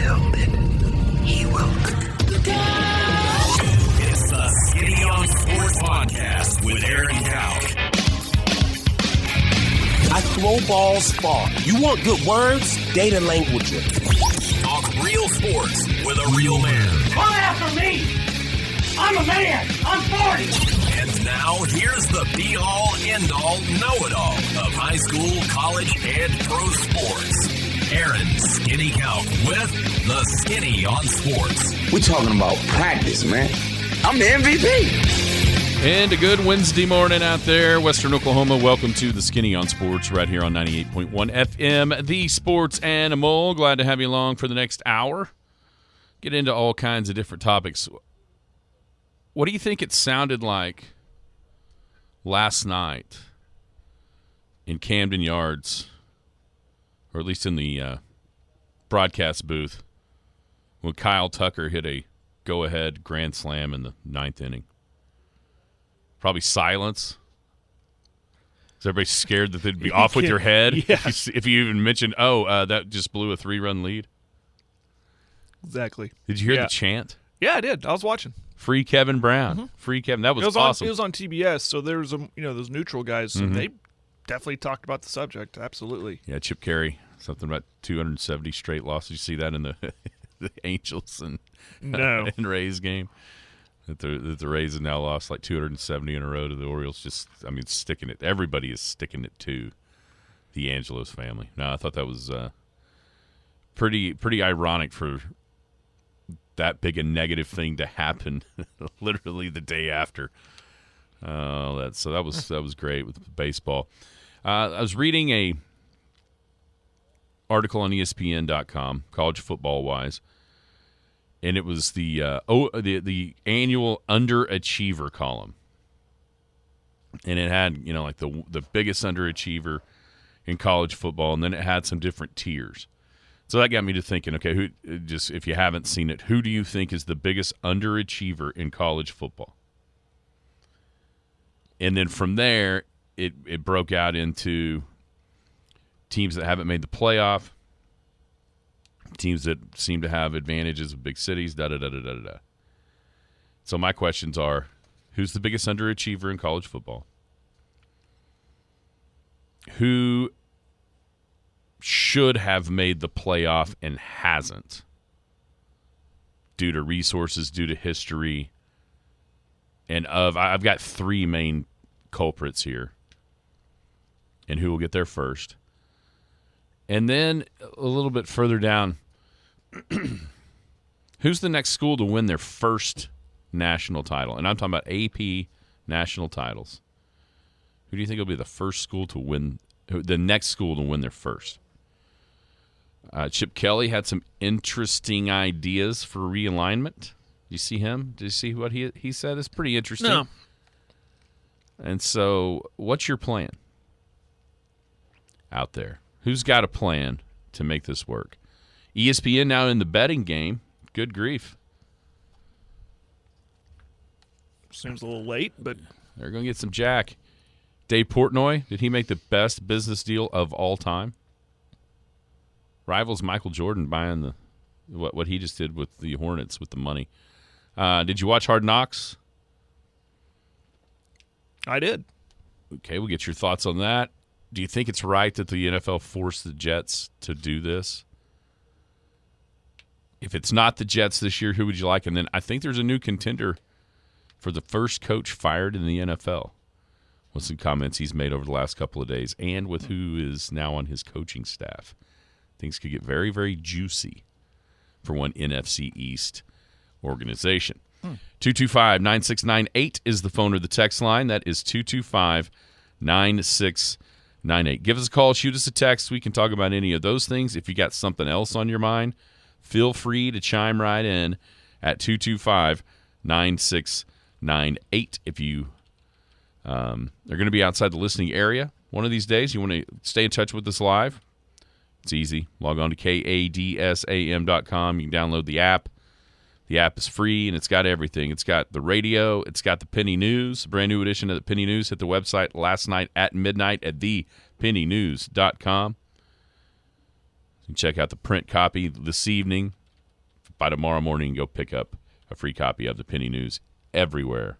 will it. He will. It's the Skinny on Sports Podcast with Aaron Cowk. I throw balls far. You want good words? Data language. Talk real sports with a real man. Come after me! I'm a man! I'm 40! And now, here's the be-all, end-all, know-it-all of high school, college, and pro sports. Aaron Skinny Cowk with the Skinny on Sports. We're talking about practice, man. I'm the MVP. And a good Wednesday morning out there, Western Oklahoma. Welcome to the Skinny on Sports right here on 98.1 FM, the Sports Animal. Glad to have you along for the next hour. Get into all kinds of different topics. What do you think it sounded like last night in Camden Yards, or at least in the broadcast booth, when Kyle Tucker hit a go-ahead grand slam in the ninth inning? Probably silence. Is everybody scared that they'd be off with your head if you even mentioned, that just blew a 3-run lead? Exactly. Did you hear the chant? Yeah, I did. I was watching. Free Kevin Brown. Mm-hmm. Free Kevin. That was awesome. It was on TBS, so there was those neutral guys. So they definitely talked about the subject. Absolutely. Yeah, Chip Carey, something about 270 straight losses. You see that in the the Angels and and Rays game. That the Rays have now lost like 270 in a row to the Orioles. Sticking it. Everybody is sticking it to the Angelos family. No, I thought that was pretty ironic for that big a negative thing to happen literally the day after. That was great with baseball. I was reading a article on ESPN.com, college football wise. And it was the annual underachiever column, and it had like the biggest underachiever in college football, and then it had some different tiers. So that got me to thinking, okay, if you haven't seen it, who do you think is the biggest underachiever in college football? And then from there, it broke out into teams that haven't made the playoff. Teams that seem to have advantages of big cities, da-da-da-da-da-da. So my questions are, who's the biggest underachiever in college football? Who should have made the playoff and hasn't? Due to resources, due to history, and I've got 3 main culprits here. And who will get there first? And then a little bit further down, who's the next school to win their first national title? And I'm talking about AP national titles. Who do you think will be the first school to win, the next school to win their first? Chip Kelly had some interesting ideas for realignment. You see him? Did you see what he said? It's pretty interesting. No. And so what's your plan out there? Who's got a plan to make this work? ESPN now in the betting game. Good grief. Seems a little late, but They're going to get some jack. Dave Portnoy, did he make the best business deal of all time? Rivals Michael Jordan buying what he just did with the Hornets with the money. Did you watch Hard Knocks? I did. Okay, we'll get your thoughts on that. Do you think it's right that the NFL forced the Jets to do this? If it's not the Jets this year, who would you like? And then I think there's a new contender for the first coach fired in the NFL with some comments he's made over the last couple of days and with who is now on his coaching staff. Things could get very, very juicy for one NFC East organization. 225-9698 is the phone or the text line. That is 225-9698. Give us a call, shoot us a text. We can talk about any of those things. If you got something else on your mind, feel free to chime right in at 225-9698. If you are going to be outside the listening area one of these days, you want to stay in touch with us live, it's easy. Log on to kadsam.com. You can download the app. The app is free, and it's got everything. It's got the radio. It's got the Penny News, a brand new edition of the Penny News. Hit the website last night at midnight at thepennynews.com. You can check out the print copy this evening by tomorrow morning, go pick up a free copy of the Penny News everywhere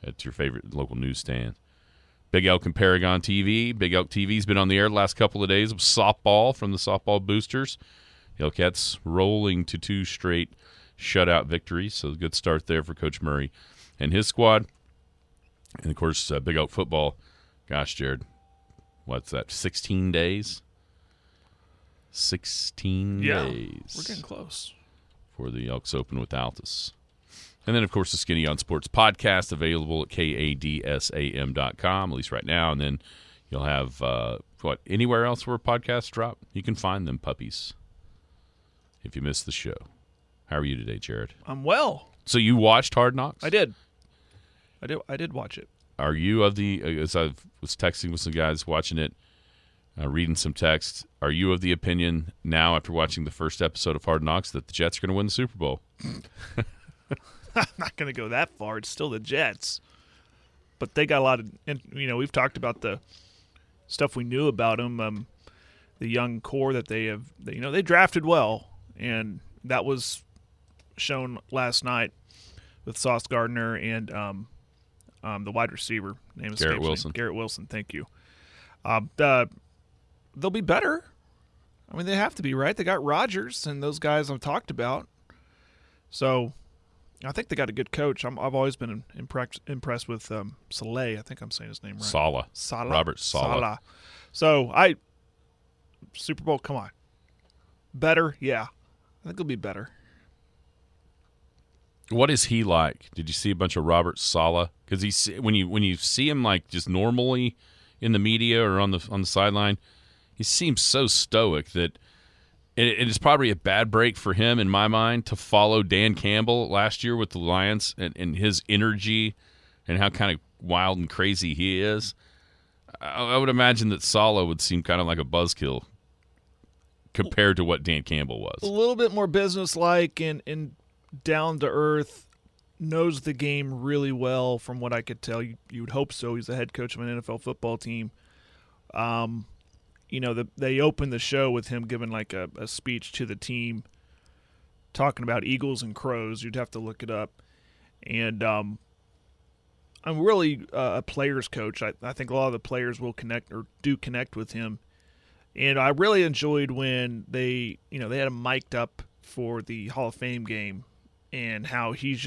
at your favorite local newsstand. Big Elk and Paragon TV. Big Elk TV's been on the air the last couple of days with softball from the softball boosters. The Elkettes rolling to 2 straight shutout victories, so a good start there for Coach Murray and his squad. And, of course, Big Elk football. Gosh, Jared, what's that, 16 days? 16 days. We're getting close. For the Elks Open with Altus. And then, of course, the Skinny on Sports podcast available at kadsam.com, at least right now. And then you'll have, anywhere else where podcasts drop, you can find them puppies if you missed the show. How are you today, Jared? I'm well. So you watched Hard Knocks? I did watch it. Are you of the, as I was texting with some guys watching it, reading some text, are you of the opinion now after watching the first episode of Hard Knocks that the Jets are going to win the Super Bowl? I'm not going to go that far. It's still the Jets. But they got a lot of, we've talked about the stuff we knew about them, the young core that they have, they drafted well. And that was shown last night with Sauce Gardner and the wide receiver. Name is Garrett Wilson. Garrett Wilson, thank you. They'll be better. I mean, they have to be, right? They got Rodgers and those guys I've talked about. So I think they got a good coach. I've always been impressed with Saleh. I think I'm saying his name right. Saleh. Robert Saleh. So Super Bowl, come on. Better? Yeah. I think it'll be better. What is he like? Did you see a bunch of Robert Saleh? Because when you see him like just normally in the media or on the sideline, he seems so stoic that it is probably a bad break for him in my mind to follow Dan Campbell last year with the Lions and his energy and how kind of wild and crazy he is. I would imagine that Saleh would seem kind of like a buzzkill compared to what Dan Campbell was. A little bit more businesslike and down to earth, knows the game really well from what I could tell. You would hope so. He's the head coach of an NFL football team. They opened the show with him giving like a speech to the team talking about Eagles and Crows. You'd have to look it up. And I'm really a player's coach. I think a lot of the players will connect or do connect with him. And I really enjoyed when they had him mic'd up for the Hall of Fame game and how he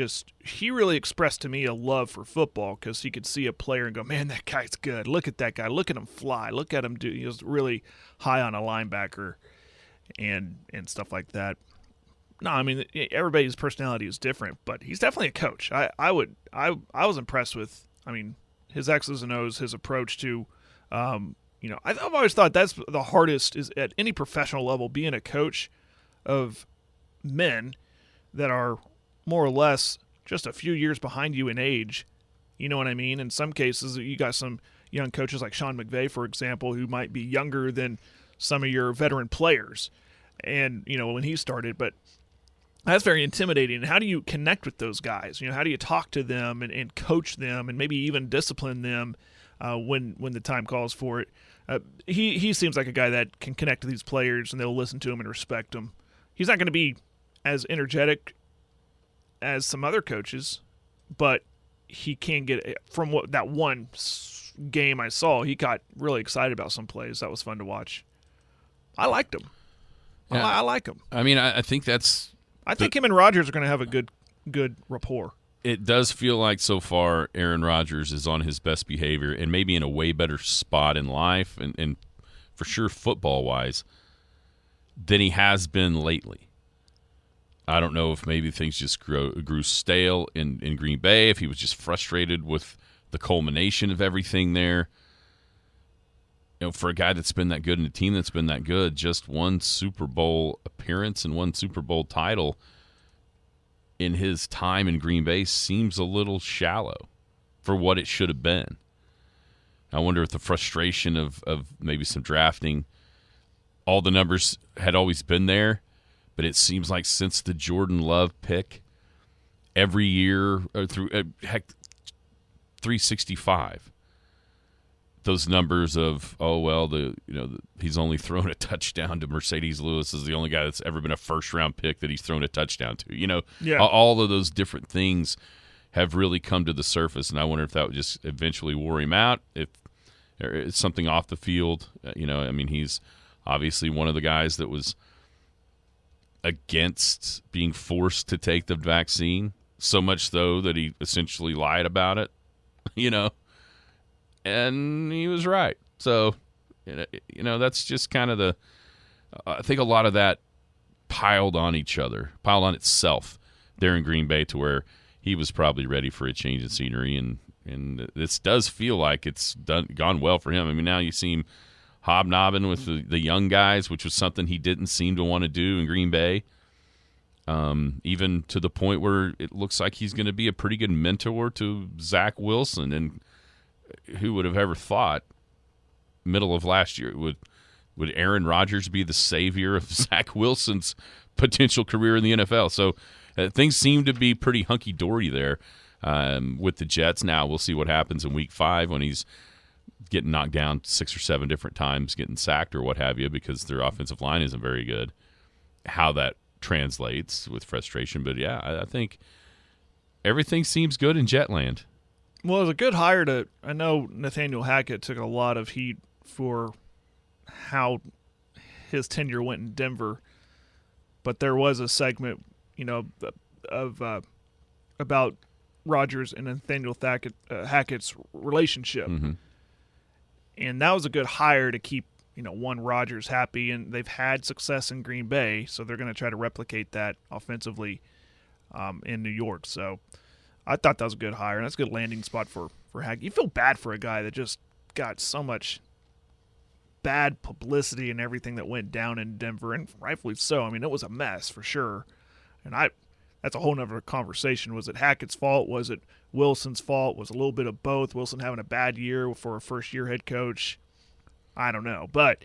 really expressed to me a love for football because he could see a player and go, man, that guy's good. Look at that guy. Look at him fly. Look at him do. He was really high on a linebacker and stuff like that. No, I mean, everybody's personality is different, but he's definitely a coach. I was impressed with, his X's and O's, his approach to, I've always thought that's the hardest is at any professional level, being a coach of men that are more or less just a few years behind you in age. You know what I mean? In some cases, you got some young coaches like Sean McVay, for example, who might be younger than some of your veteran players. And, when he started, but that's very intimidating. How do you connect with those guys? How do you talk to them and coach them and maybe even discipline them when the time calls for it? He seems like a guy that can connect to these players and they'll listen to him and respect him. He's not going to be as energetic as some other coaches, but he can get from that one game I saw. He got really excited about some plays. That was fun to watch. I liked him. Yeah. I like him. I think that's. I think him and Rodgers are going to have a good rapport. It does feel like so far Aaron Rodgers is on his best behavior and maybe in a way better spot in life and for sure football-wise than he has been lately. I don't know if maybe things just grew stale in Green Bay, if he was just frustrated with the culmination of everything there. For a guy that's been that good and a team that's been that good, just one Super Bowl appearance and one Super Bowl title in his time in Green Bay seems a little shallow for what it should have been. I wonder if the frustration of maybe some drafting, all the numbers had always been there, but it seems like since the Jordan Love pick, every year through 365, those numbers of he's only thrown a touchdown to Mercedes Lewis is the only guy that's ever been a first-round pick that he's thrown a touchdown to. All of those different things have really come to the surface, and I wonder if that would just eventually wore him out, if it's something off the field. He's obviously one of the guys that was against being forced to take the vaccine, so much so that he essentially lied about it, and he was right. So, that's just kind of I think a lot of that piled on itself there in Green Bay to where he was probably ready for a change of scenery, and this does feel like it's gone well for him. Now you see him hobnobbing with the young guys, which was something he didn't seem to want to do in Green Bay, even to the point where it looks like he's going to be a pretty good mentor to Zach Wilson. And who would have ever thought middle of last year would Aaron Rodgers be the savior of Zach Wilson's potential career in the NFL? So things seem to be pretty hunky-dory there with the Jets. Now we'll see what happens in Week 5 when he's getting knocked down 6 or 7 different times, getting sacked or what have you, because their offensive line isn't very good, how that translates with frustration. But, yeah, I think everything seems good in Jetland. Well, it was a good hire I know Nathaniel Hackett took a lot of heat for how his tenure went in Denver, but there was a segment, about Rodgers and Nathaniel Hackett's relationship. Mm-hmm. And that was a good hire to keep, Rodgers happy, and they've had success in Green Bay, so they're going to try to replicate that offensively in New York. So I thought that was a good hire, and that's a good landing spot for Hackett. You feel bad for a guy that just got so much bad publicity and everything that went down in Denver, and rightfully so. It was a mess for sure. And that's a whole nother conversation. Was it Hackett's fault? Was it Wilson's fault? Was a little bit of both? Wilson having a bad year for a first-year head coach? I don't know. But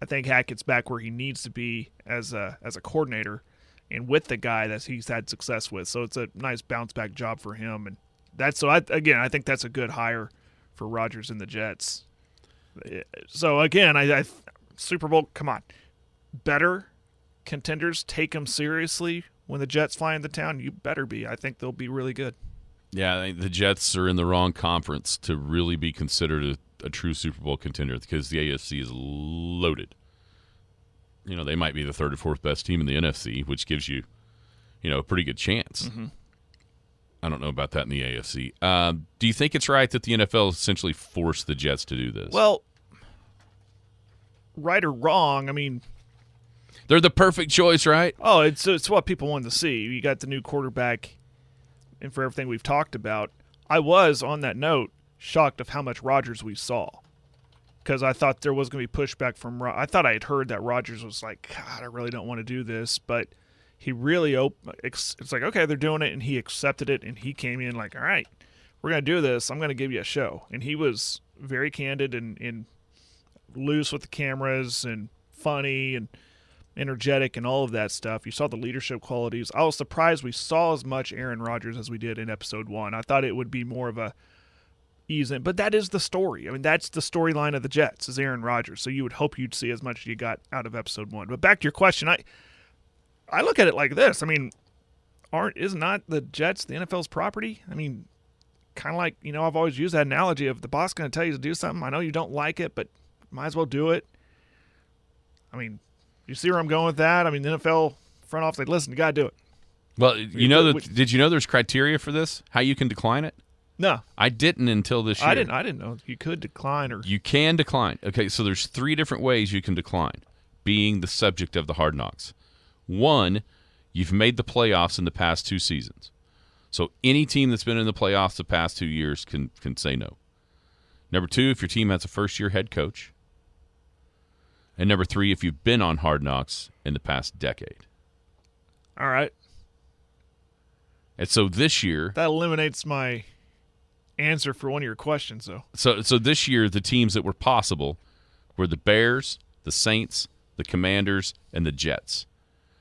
I think Hackett's back where he needs to be as a coordinator and with the guy that he's had success with. So it's a nice bounce-back job for him. And I think that's a good hire for Rodgers and the Jets. So, again, I Super Bowl, come on. Better contenders take them seriously when the Jets fly into town. You better be. I think they'll be really good. Yeah, I think the Jets are in the wrong conference to really be considered a true Super Bowl contender because the AFC is loaded. They might be the third or fourth best team in the NFC, which gives you, a pretty good chance. Mm-hmm. I don't know about that in the AFC. Do you think it's right that the NFL essentially forced the Jets to do this? Well, right or wrong, they're the perfect choice, right? Oh, it's what people wanted to see. You got the new quarterback, and for everything we've talked about, I was, on that note, shocked of how much Rodgers we saw. Because I thought there was going to be pushback from – I thought I had heard that Rodgers was like, God, I really don't want to do this. But he really it's like, okay, they're doing it, and he accepted it, and he came in like, all right, we're going to do this. I'm going to give you a show. And he was very candid and loose with the cameras and funny and energetic and all of that stuff. You saw the leadership qualities. I was surprised we saw as much Aaron Rodgers as we did in episode 1. I thought it would be more of a ease in, but that is the story. That's the storyline of the Jets is Aaron Rodgers. So you would hope you'd see as much as you got out of episode 1. But back to your question, I look at it like this. Is not the Jets the NFL's property? Kind of like, I've always used that analogy of the boss going to tell you to do something. I know you don't like it, but might as well do it. You see where I'm going with that? The NFL front office, listen, you got to do it. Well, did you know there's criteria for this? How you can decline it? No. I didn't until this year. I didn't know you could decline or. You can decline. Okay, so there's 3 different ways you can decline being the subject of the Hard Knocks. 1, you've made the playoffs in the past 2 seasons. So any team that's been in the playoffs the past 2 years can say no. Number 2, if your team has a first-year head coach. And number 3, if you've been on Hard Knocks in the past decade. All right. And so this year... That eliminates my answer for one of your questions, though. So this year, the teams that were possible were the Bears, the Saints, the Commanders, and the Jets.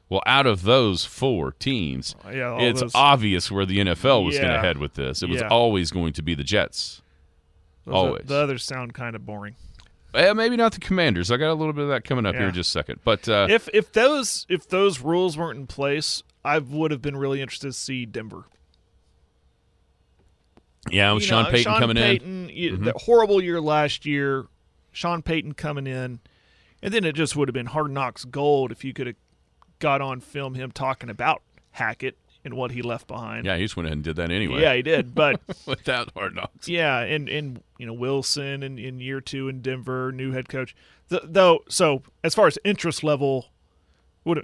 Well, out of those 4 teams, it's obvious where the NFL was going to head with this. It was always going to be the Jets. Always. The others sound kind of boring. Maybe not the Commanders. I got a little bit of that coming up here in just a second. But if those rules weren't in place, I would have been really interested to see Denver. Yeah, with Sean Payton coming in. The horrible year last year, Sean Payton coming in, and then it just would have been Hard Knocks gold if you could have got on film him talking about Hackett and what he left behind. Yeah, he just went ahead and did that anyway. Yeah, he did, but without Hard Knocks. Yeah, and Wilson in year 2 in Denver, new head coach. So as far as interest level,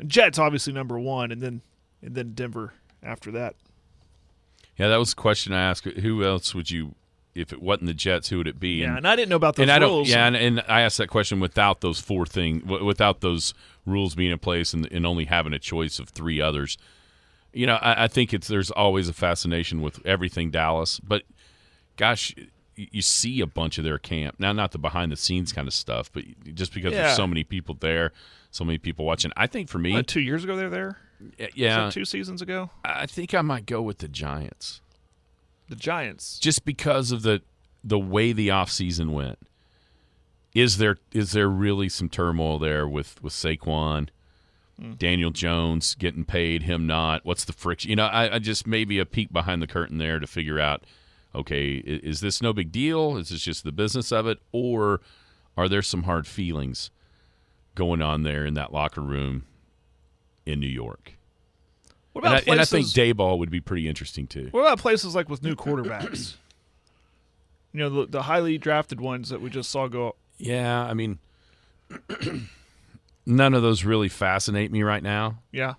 Jets obviously number 1, and then Denver after that. Yeah, that was the question I asked. Who else would you, if it wasn't the Jets, who would it be? Yeah, and I didn't know about those rules. And I asked that question without those without those rules being in place and only having a choice of 3 others. I think there's always a fascination with everything Dallas, but gosh, you see a bunch of their camp. Now, not the behind-the-scenes kind of stuff, but just because there's so many people there, so many people watching. I think for me— 2 years ago they're there? Yeah. Was that 2 seasons ago? I think I might go with the Giants. The Giants. Just because of the way the offseason went. Is there really some turmoil there with Saquon, Daniel Jones getting paid, him not? What's the friction? I just maybe a peek behind the curtain there to figure out, okay, is this no big deal? Is this just the business of it? Or are there some hard feelings going on there in that locker room in New York? What about and I think Dayball would be pretty interesting too. What about places like with new quarterbacks? The highly drafted ones that we just saw go. Yeah, I mean, none of those really fascinate me right now. Yeah.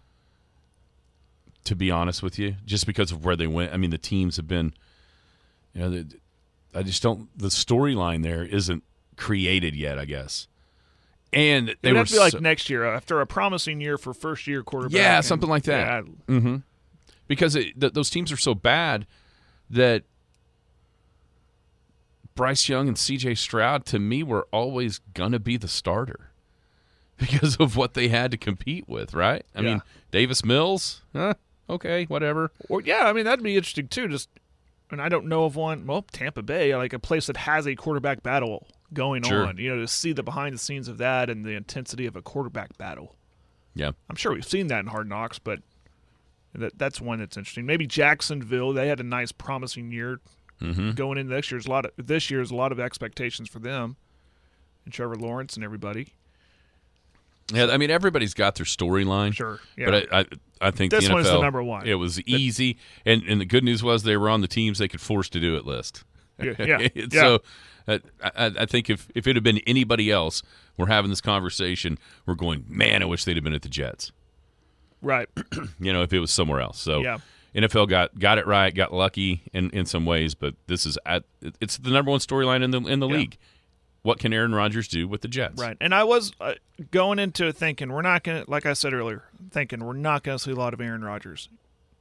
To be honest with you, just because of where they went. I mean, the teams have been, I just don't. The storyline there isn't created yet, I guess. And they would were have to be like next year after a promising year for first-year quarterback. Yeah, something like that. Yeah. Because those teams are so bad that Bryce Young and C.J. Stroud, to me, were always going to be the starter because of what they had to compete with, right? I mean, Davis Mills, okay, whatever. Or that'd be interesting too. And I don't know of one. Well, Tampa Bay, like a place that has a quarterback battle going on. To see the behind the scenes of that and the intensity of a quarterback battle. Yeah, I'm sure we've seen that in Hard Knocks, but that's one that's interesting. Maybe Jacksonville. They had a nice, promising year going into next year. This year's a lot of expectations for them, and Trevor Lawrence and everybody. Yeah, I mean everybody's got their storyline. Sure, yeah. But I think this the NFL, one is the number one. It was easy, and the good news was they were on the teams they could force to do it list. Yeah. So I think if it had been anybody else, we're having this conversation, we're going, man, I wish they'd have been at the Jets. Right. If it was somewhere else. So yeah. NFL got it right, got lucky in some ways, but this is it's the number one storyline in the league. What can Aaron Rodgers do with the Jets? Right. And I was going into it thinking we're not going to, like I said earlier, we're not going to see a lot of Aaron Rodgers.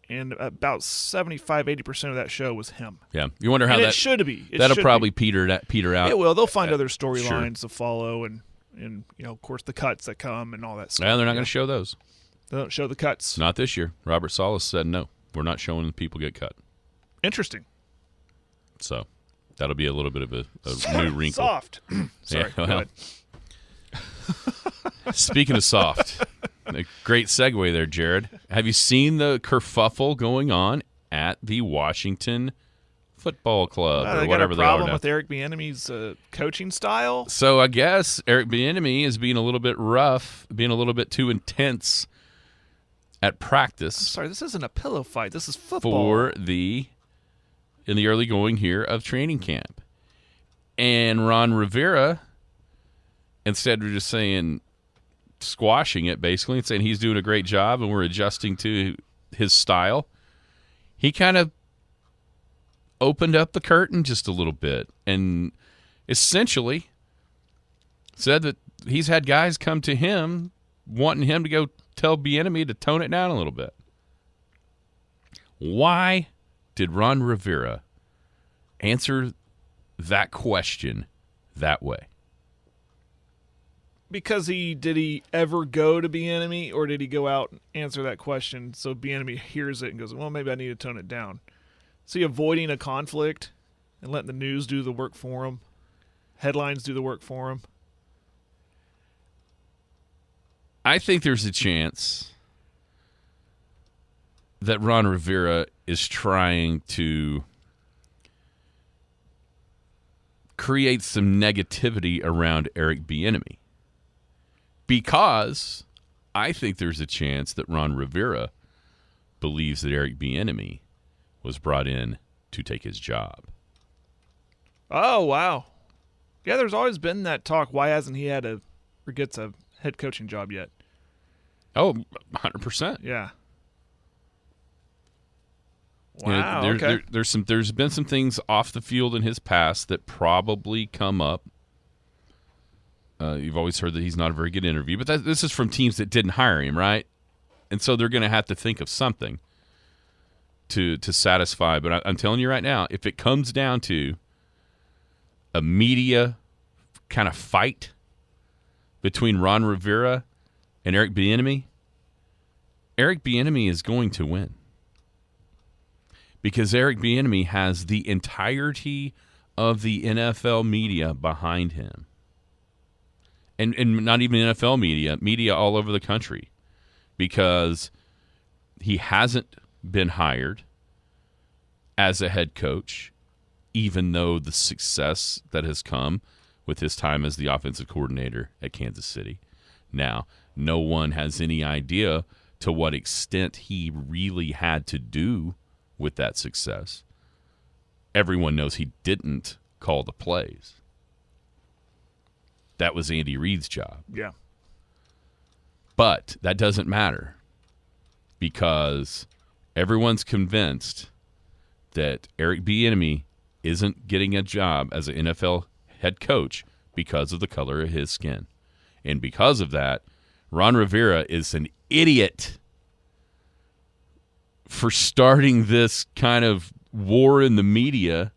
And about 75-80% of that show was him. Yeah. You wonder how it should be. That'll probably peter out. It will. They'll find other storylines to follow and of course the cuts that come and all that stuff. Well, they're not going to show those. They don't show the cuts. Not this year. Robert Saleh said no. We're not showing people get cut. Interesting. So that'll be a little bit of a new wrinkle. Soft. Sorry. Yeah, go ahead. Speaking of soft, a great segue there, Jared. Have you seen the kerfuffle going on at the Washington Football Club or whatever they are now? Got a problem with Eric Bieniemy's coaching style? So I guess Eric Bieniemy is being a little bit rough, being a little bit too intense at practice. I'm sorry, this isn't a pillow fight. This is football. In the early going here of training camp. And Ron Rivera, instead of just saying, squashing it basically, and saying he's doing a great job and we're adjusting to his style, he kind of opened up the curtain just a little bit and essentially said that he's had guys come to him wanting him to go tell Bieniemy to tone it down a little bit. Why did Ron Rivera answer that question that way? Because did he ever go to Bieniemy, or did he go out and answer that question so Bieniemy hears it and goes, well, maybe I need to tone it down? Is he avoiding a conflict? and letting the news do the work for him, headlines do the work for him? I think there's a chance that Ron Rivera is trying to create some negativity around Eric Bieniemy, because I think there's a chance that Ron Rivera believes that Eric Bieniemy was brought in to take his job. Oh, wow. Yeah, there's always been that talk. Why hasn't he had or gets a head coaching job yet? Oh, 100%. Yeah. You know, Wow. Okay. There's been some things off the field in his past that probably come up. You've always heard that he's not a very good interview, but this is from teams that didn't hire him, right? And so they're going to have to think of something to satisfy. But I'm telling you right now, if it comes down to a media kind of fight between Ron Rivera and Eric Bieniemy is going to win. Because Eric Bieniemy has the entirety of the NFL media behind him. And not even NFL media all over the country. Because he hasn't been hired as a head coach, even though the success that has come with his time as the offensive coordinator at Kansas City. Now, no one has any idea to what extent he really had to do with that success. Everyone knows he didn't call the plays. That was Andy Reid's job. Yeah. But that doesn't matter because everyone's convinced that Eric Bieniemy isn't getting a job as an NFL head coach because of the color of his skin. And because of that, Ron Rivera is an idiot for starting this kind of war in the media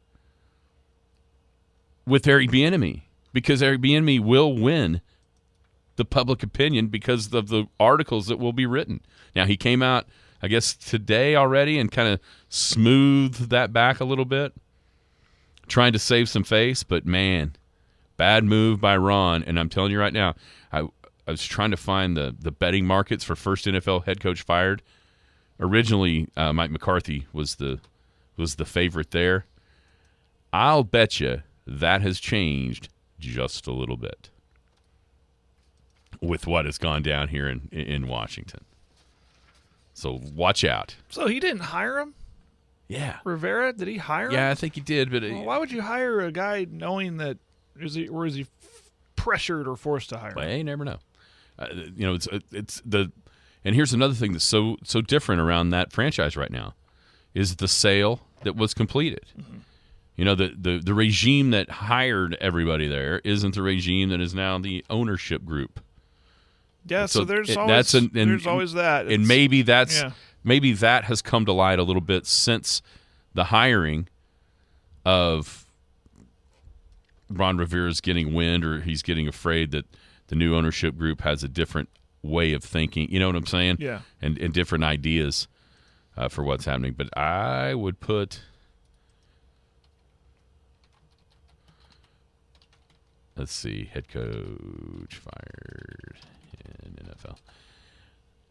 with Eric Bieniemy, because Eric Bieniemy will win the public opinion because of the articles that will be written. Now, he came out, I guess, today already and kind of smoothed that back a little bit, trying to save some face, but man, bad move by Ron. And I'm telling you right now, I was trying to find the betting markets for first NFL head coach fired. Originally, Mike McCarthy was the favorite there. I'll bet you that has changed just a little bit with what has gone down here in Washington. So watch out. So he didn't hire him? Yeah. Rivera, did he hire him? Yeah, I think he did. But Well, why would you hire a guy knowing that is he pressured or forced to hire him? well, you never know. It's the. And here's another thing that's so different around that franchise right now is the sale that was completed. Mm-hmm. You know, the regime that hired everybody there isn't the regime that is now the ownership group. Yeah, so there's always that. And maybe that has come to light a little bit since the hiring of Ron Rivera's getting wind, or he's getting afraid that the new ownership group has a different way of thinking. You know what I'm saying? Yeah. And different ideas for what's happening. But I would put let's see, head coach fired in NFL.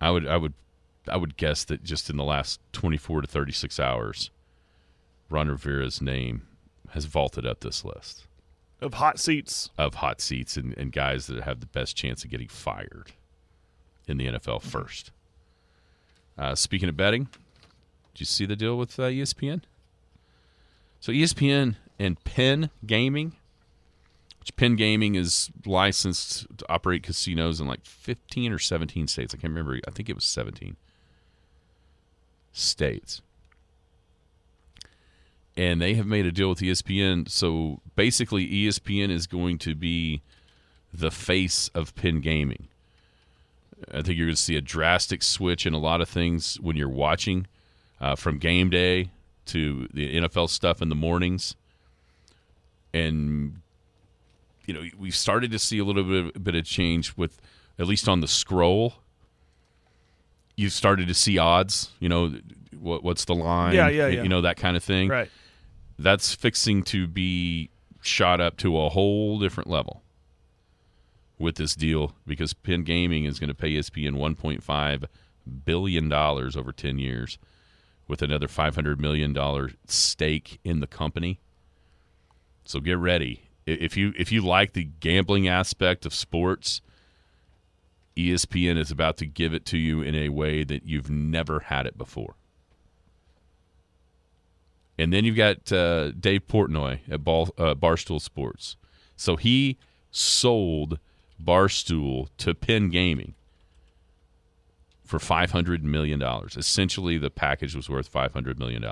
I would guess that just in the last 24 to 36 hours, Ron Rivera's name has vaulted up this list of hot seats and guys that have the best chance of getting fired in the NFL first. Speaking of betting, did you see the deal with ESPN? So ESPN and Penn Gaming, which Penn Gaming is licensed to operate casinos in like 15 or 17 states. I can't remember. I think it was 17 states. And they have made a deal with ESPN. So basically ESPN is going to be the face of Penn Gaming. I think you're going to see a drastic switch in a lot of things when you're watching, from game day to the NFL stuff in the mornings. And, you know, we've started to see a little bit of change with, at least on the scroll. You started to see odds, you know, what's the line? Yeah. You know, that kind of thing. Right. That's fixing to be shot up to a whole different level with this deal because Penn Gaming is going to pay ESPN $1.5 billion over 10 years with another $500 million stake in the company. So get ready. If you like the gambling aspect of sports, ESPN is about to give it to you in a way that you've never had it before. And then you've got Dave Portnoy at Barstool Sports. So he sold Barstool to Penn Gaming for $500 million. Essentially, the package was worth $500 million.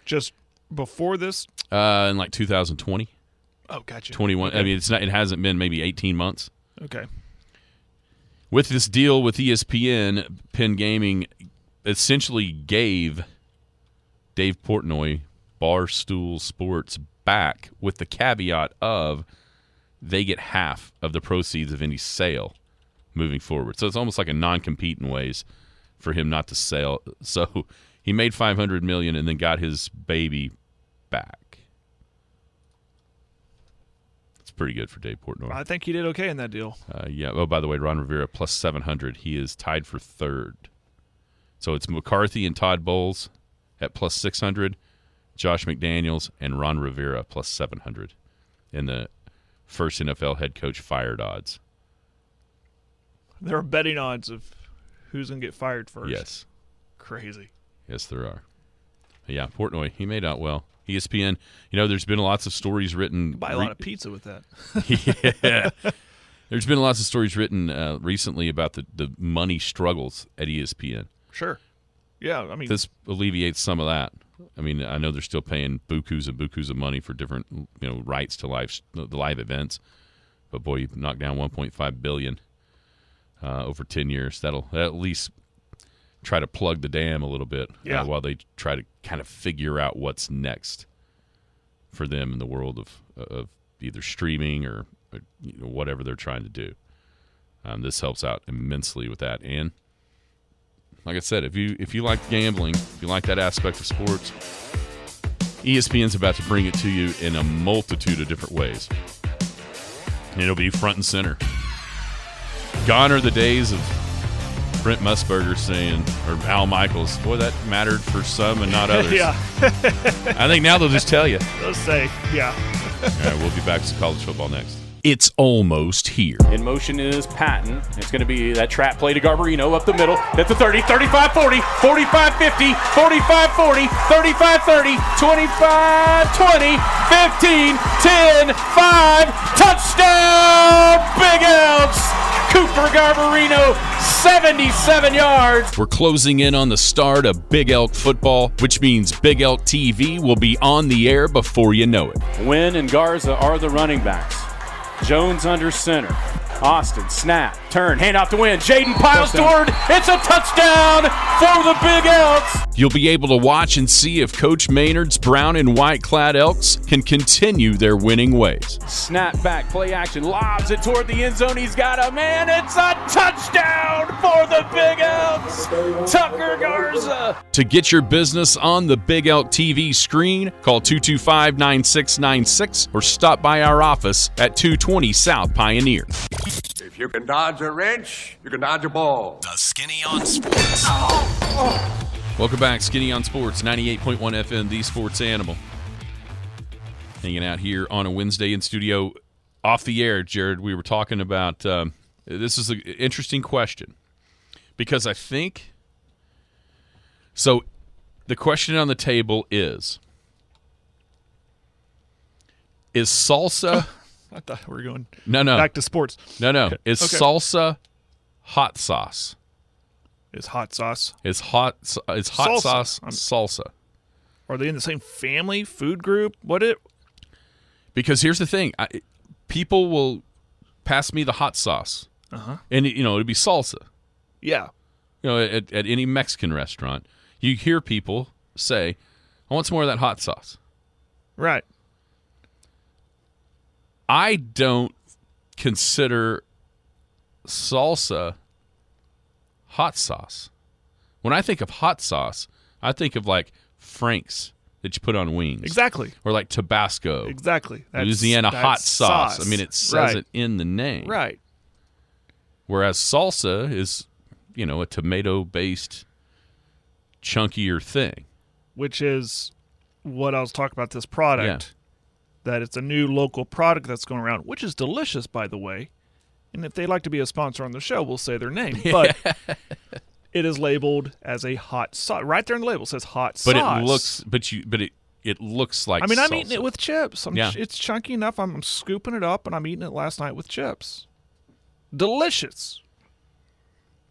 Just before this? In like 2020. Oh, gotcha. 21. Okay. I mean, it hasn't been maybe 18 months. Okay. With this deal with ESPN, Penn Gaming essentially gave Dave Portnoy Barstool Sports back with the caveat of they get half of the proceeds of any sale moving forward. So it's almost like a non-compete in ways for him not to sell. So he made $500 million and then got his baby back. It's pretty good for Dave Portnoy. I think he did okay in that deal. Yeah. Oh, by the way, Ron Rivera plus 700. He is tied for third. So it's McCarthy and Todd Bowles at plus 600, Josh McDaniels and Ron Rivera plus 700 in the first NFL head coach fired odds. There are betting odds of who's going to get fired first. Yes. Crazy. Yes, there are. But yeah, Portnoy, he made out well. ESPN, there's been lots of stories written. Buy a lot of pizza with that. Yeah. There's been lots of stories written recently about the money struggles at ESPN. Sure. Yeah, I mean, this alleviates some of that. I mean, I know they're still paying bukus and bukus of money for different, rights to the live events. But boy, you knock down $1.5 billion over 10 years. That'll at least try to plug the dam a little bit while they try to kind of figure out what's next for them in the world of either streaming or whatever they're trying to do. This helps out immensely with that. And like I said, if you like gambling, if you like that aspect of sports, ESPN's about to bring it to you in a multitude of different ways. And it'll be front and center. Gone are the days of Brent Musburger saying, or Al Michaels, boy, that mattered for some and not others. Yeah. I think now they'll just tell you. They'll say, yeah. All right, we'll be back to college football next. It's almost here. In motion is Patton. It's going to be that trap play to Garbarino up the middle. That's a 30, 35-40, 45-50, 45-40, 35-30, 25-20, 15, 10, 5, touchdown, Big Elks! Cooper Garbarino, 77 yards. We're closing in on the start of Big Elk football, which means Big Elk TV will be on the air before you know it. Wynn and Garza are the running backs. Jones under center. Austin, snap, turn, hand off to Wynn. Jaden piles toward. It's a touchdown for the Big Elks. You'll be able to watch and see if Coach Maynard's brown and white clad Elks can continue their winning ways. Snap back, play action, lobs it toward the end zone. He's got a man. It's a touchdown for the Big Elks. Tucker Garza. To get your business on the Big Elk TV screen, call 225-9696 or stop by our office at 220 South Pioneer. If you can dodge a wrench, you can dodge a ball. The Skinny on Sports. Welcome back, Skinny on Sports, 98.1 FM, the sports animal. Hanging out here on a Wednesday in studio. Off the air, Jared, we were talking about, this is an interesting question. Because I think, so the question on the table is salsa... I thought we were going No. back to sports. No. Okay. Is Okay. salsa hot sauce? Is hot sauce. Is hot Salsa. sauce salsa? Are they in the same family, food group? Because here's the thing. People will pass me the hot sauce. Uh-huh. And, it'd be salsa. Yeah. At any Mexican restaurant, you hear people say, I want some more of that hot sauce. Right. I don't consider salsa hot sauce. When I think of hot sauce, I think of like Frank's that you put on wings. Exactly. Or like Tabasco. Exactly. Louisiana hot sauce. I mean, it says Right. it in the name. Right. Whereas salsa is, a tomato-based, chunkier thing. Which is what I was talking about this product. That it's a new local product that's going around, which is delicious, by the way. And if they'd like to be a sponsor on the show, we'll say their name. But it is labeled as a hot sauce. Right there in the label it says hot sauce. It looks like I mean, I'm salsa. eating it with chips. Yeah. It's chunky enough. I'm scooping it up, and I'm eating it last night with chips. Delicious.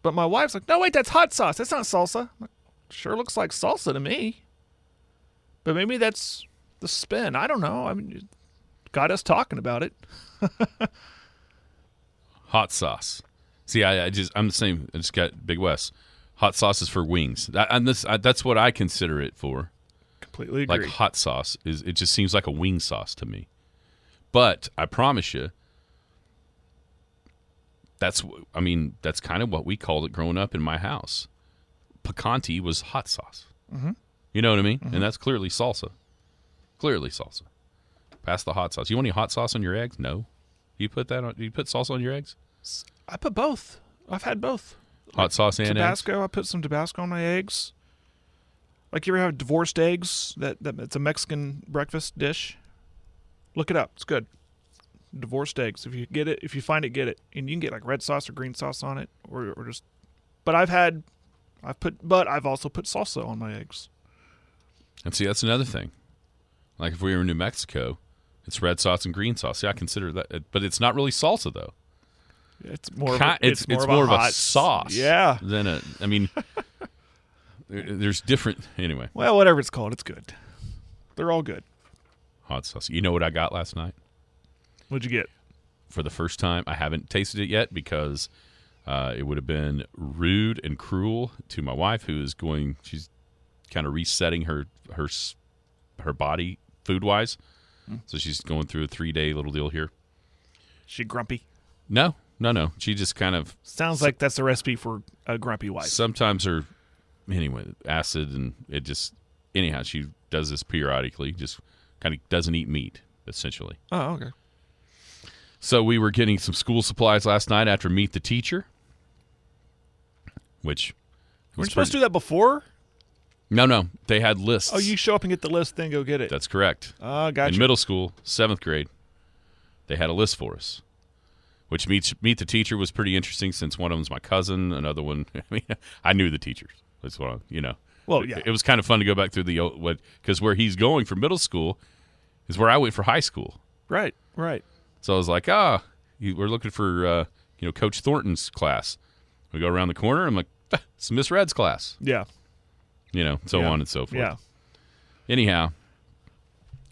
But my wife's like, no, wait, that's hot sauce. That's not salsa. I'm like, sure looks like salsa to me. But maybe that's the spin. I don't know. I mean, it got us talking about it. Hot sauce. See, I'm the same. I just got Big West. Hot sauce is for wings. That's what I consider it for. Completely agree. Like hot sauce it just seems like a wing sauce to me. But I promise you, that's kind of what we called it growing up in my house. Picante was hot sauce. Mm-hmm. You know what I mean? Mm-hmm. And that's clearly salsa. Clearly salsa. Pass the hot sauce. You want any hot sauce on your eggs? No. You put salsa on your eggs? I put both. I've had both. Hot sauce and Tabasco. eggs? I put some Tabasco on my eggs. Like, you ever have divorced eggs? It's a Mexican breakfast dish. Look it up. It's good. Divorced eggs. If you find it, get it. And you can get like red sauce or green sauce on it, or just. But I've also put salsa on my eggs. And see, that's another thing. Like if we were in New Mexico, it's red sauce and green sauce. See, I consider that, but it's not really salsa though. It's more. It's more of a sauce. Yeah. There's different. Anyway. Well, whatever it's called, it's good. They're all good. Hot sauce. You know what I got last night? What'd you get? For the first time, I haven't tasted it yet because it would have been rude and cruel to my wife, she's kind of resetting her body food wise. So she's going through a 3-day little deal here. She grumpy? No. She just kind of sounds like that's a recipe for a grumpy wife. Sometimes acid, and it just anyhow she does this periodically. Just kind of doesn't eat meat essentially. Oh, okay. So we were getting some school supplies last night after Meet the Teacher, which weren't you supposed to do that before? No. They had lists. Oh, you show up and get the list, then go get it. That's correct. Oh, gotcha. In middle school, 7th grade, they had a list for us, which Meet the Teacher was pretty interesting since one of them's my cousin, another one, I knew the teachers. That's what Well, yeah. It was kind of fun to go back through because where he's going for middle school is where I went for high school. Right. So I was like, we're looking for, Coach Thornton's class. We go around the corner. I'm like, it's Miss Red's class. Yeah. So on and so forth. Yeah. Anyhow,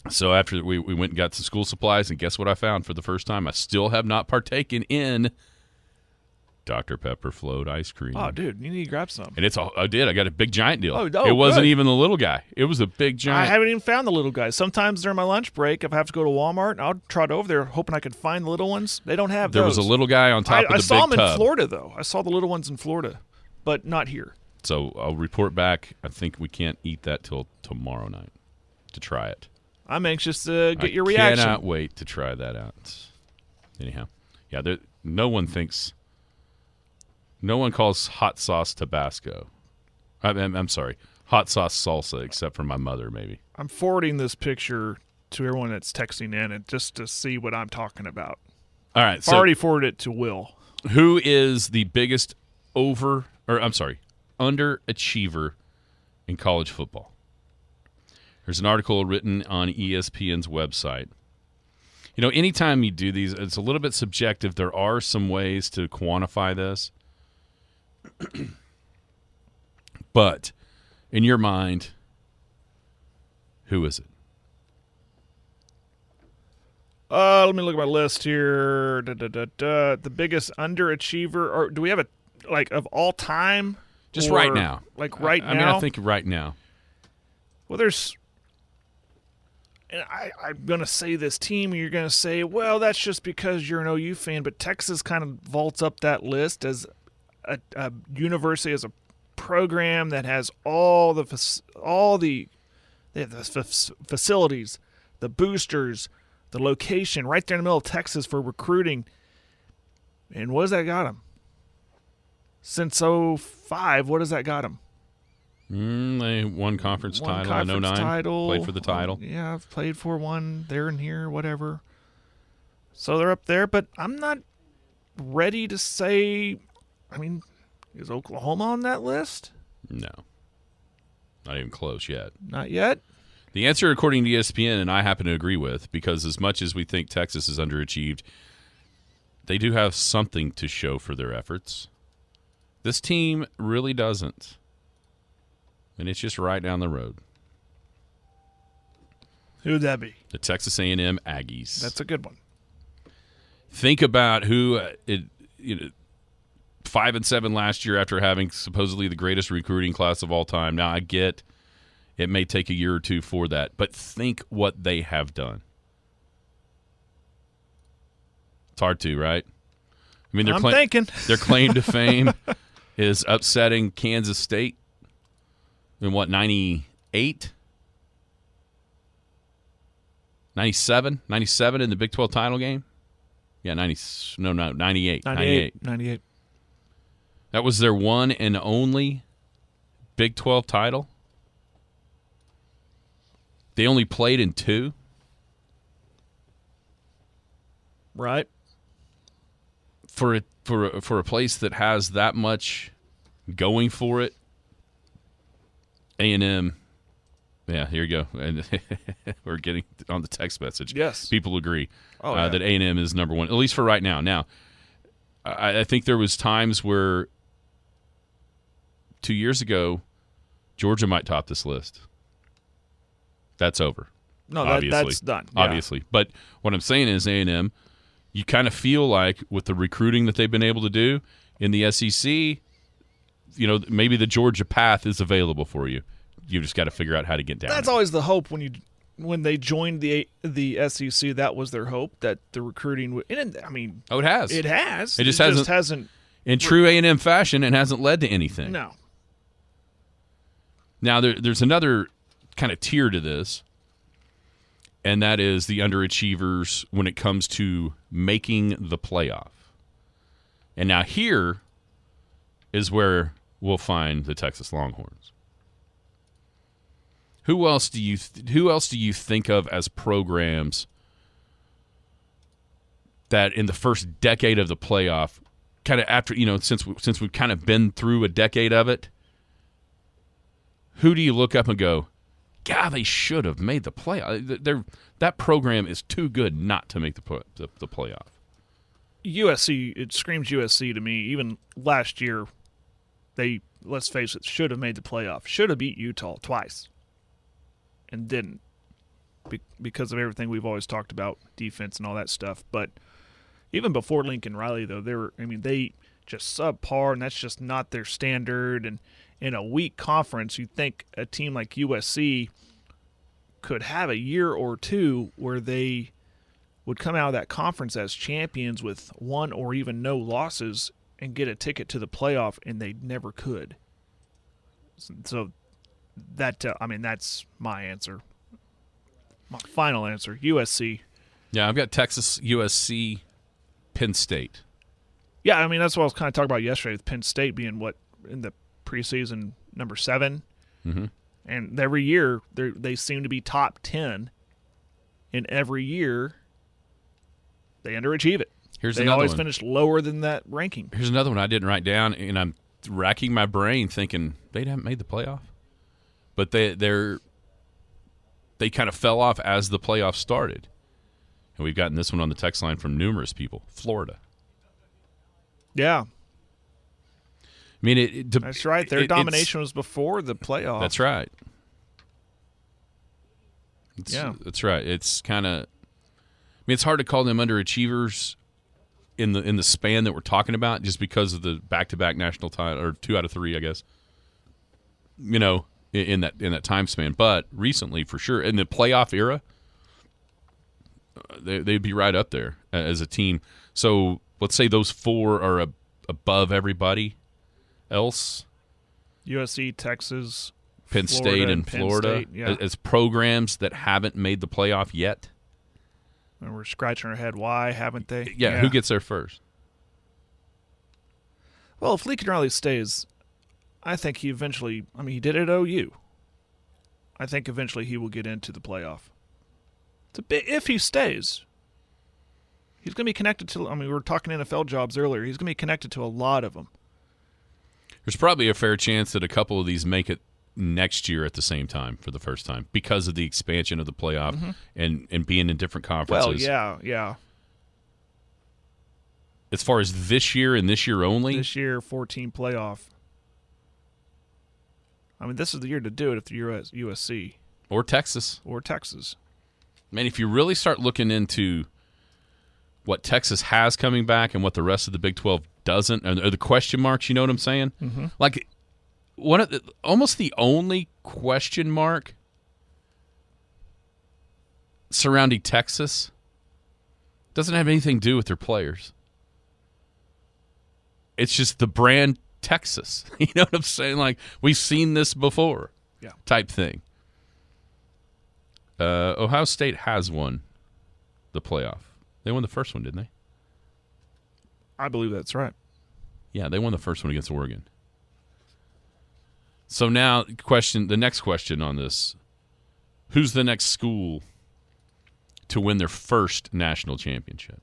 so after we went and got some school supplies, and guess what I found for the first time? I still have not partaken in Dr. Pepper float ice cream. Oh, dude, you need to grab some. And I did. I got a big giant deal. Oh, it wasn't good. even the little guy. It was a big giant. I haven't even found the little guys. Sometimes during my lunch break, if I have to go to Walmart, I'll trot over there hoping I could find the little ones. They don't have There those. was a little guy on top of the big tub. I saw them in Florida, though. I saw the little ones in Florida, but not here. So I'll report back. I think we can't eat that till tomorrow night to try it. I'm anxious to get your reaction. I cannot wait to try that out. Anyhow, yeah, no one calls hot sauce Tabasco. I'm sorry, hot sauce salsa, except for my mother, maybe. I'm forwarding this picture to everyone that's texting in, and just to see what I'm talking about. All right, so already forwarded it to Will. Who is the biggest underachiever in college football? There's an article written on ESPN's website. Anytime you do these, it's a little bit subjective. There are some ways to quantify this. But in your mind, who is it? Let me look at my list here. The biggest underachiever, or do we have of all time? Just right now. Right now? I mean, I think right now. Well, there's... And I'm going to say this team, and you're going to say, well, that's just because you're an OU fan, but Texas kind of vaults up that list as a university, as a program that has all the They have the facilities, the boosters, the location right there in the middle of Texas for recruiting. And what has that got them? Since 2005, what has that got them? They won conference title in 09. Played for the title. Yeah, I've played for one there and here, whatever. So they're up there, but I'm not ready to say, I mean, is Oklahoma on that list? No. Not even close yet. Not yet. The answer, according to ESPN, and I happen to agree with, because as much as we think Texas is underachieved, they do have something to show for their efforts. This team really doesn't. And it's just right down the road. Who would that be? The Texas A&M Aggies. That's a good one. Think about who 5-7 last year after having supposedly the greatest recruiting class of all time. Now, I get it may take a year or two for that, but think what they have done. It's hard to, right? I mean, I'm thinking. Their claim to fame is upsetting Kansas State in what, 98? 97? 97 in the Big 12 title game? Yeah, 98. 98. That was their one and only Big 12 title. They only played in 2. Right. For a place that has that much going for it, A&M. Yeah, here you go. And we're getting on the text message. Yes, people agree yeah. that A&M is number one, at least for right now. Now, I think there was times where 2 years ago, Georgia might top this list. That's over. No, that's done. Yeah. Obviously. But what I'm saying is A&M, you kind of feel like with the recruiting that they've been able to do in the SEC, maybe the Georgia path is available for you. You've just got to figure out how to get down. That's always the hope when they joined the SEC. That was their hope that the recruiting would. And it has. It has. It just hasn't. In true A&M fashion, it hasn't led to anything. No. Now there's another kind of tier to this, and that is the underachievers when it comes to making the playoff. And now here is where we'll find the Texas Longhorns. Who else do you think of as programs that in the first decade of the playoff, kind of after, since we've kind of been through a decade of it, who do you look up and go, God, they should have made the playoff? That program is too good not to make the playoff. USC, it screams USC to me. Even last year, they, let's face it, should have made the playoff. Should have beat Utah twice. And didn't, because of everything we've always talked about, defense and all that stuff. But even before Lincoln Riley, though, they just subpar, and that's just not their standard. And in a weak conference, you'd think a team like USC could have a year or two where they would come out of that conference as champions with one or even no losses and get a ticket to the playoff, and they never could. So that's my answer. My final answer, USC. Yeah, I've got Texas, USC, Penn State. Yeah, that's what I was kind of talking about yesterday, with Penn State being in the preseason number 7. Mm-hmm. And every year they seem to be top 10. And every year they underachieve it. They always finish lower than that ranking. Here's another one I didn't write down, and I'm racking my brain thinking they haven't made the playoff. But they kind of fell off as the playoffs started. And we've gotten this one on the text line from numerous people. Florida. Yeah. That's right. Their domination was before the playoff. That's right. That's right. It's kind of it's hard to call them underachievers in the span that we're talking about, just because of the back-to-back national title, or 2 out of 3, I guess. In that time span, but recently for sure in the playoff era, they'd be right up there as a team. So let's say those 4 are above everybody else. USC, Texas, Penn State and Penn Florida State, yeah. as programs that haven't made the playoff yet. And we're scratching our head. Why haven't they? Yeah, who gets there first? Well, if Lincoln Riley stays, I think he eventually – he did it at OU. I think eventually he will get into the playoff. It's a bit, if he stays. He's going to be connected to – we were talking NFL jobs earlier. He's going to be connected to a lot of them. There's probably a fair chance that a couple of these make it next year at the same time for the first time because of the expansion of the playoff and being in different conferences. Well, yeah. As far as this year and this year only? This year, 14 playoff. This is the year to do it if you're USC. Or Texas. Man, if you really start looking into what Texas has coming back and what the rest of the Big 12 doesn't, or the question marks, you know what I'm saying? Mm-hmm. Like, almost the only question mark surrounding Texas doesn't have anything to do with their players. It's just the brand Texas. You know what I'm saying? Like, we've seen this before, type thing. Ohio State has won the playoff. They won the first one, didn't they? I believe that's right. Yeah, they won the first one against Oregon. So now, the next question on this: who's the next school to win their first national championship?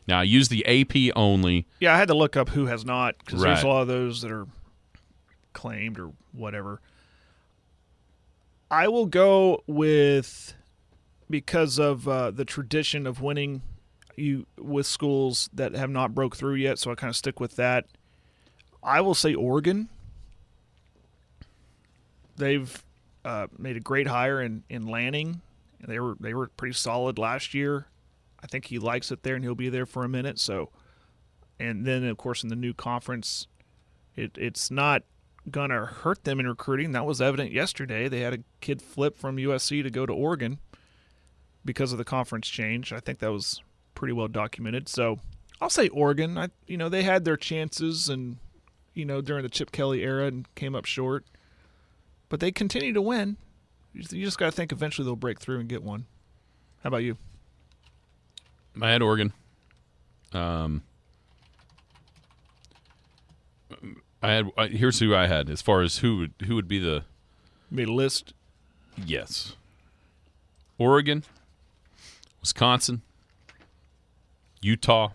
Now, I use the AP only. Yeah, I had to look up who has not because Right. there's a lot of those that are claimed or whatever. I will go with, because of the tradition of winning with schools that have not broke through yet, so I kind of stick with that. I will say Oregon. They've made a great hire in Lanning. They were pretty solid last year. I think he likes it there, and he'll be there for a minute. So, and then of course in the new conference, it's not gonna hurt them in recruiting. That was evident yesterday. They had a kid flip from USC to go to Oregon because of the conference change. I think that was pretty well documented. So I'll say Oregon. They had their chances, and during the Chip Kelly era, and came up short. But they continue to win. You just got to think eventually they'll break through and get one. How about you? I had Oregon. Here's who I had as far as who would be the. You made a list. Yes. Oregon, Wisconsin, Utah,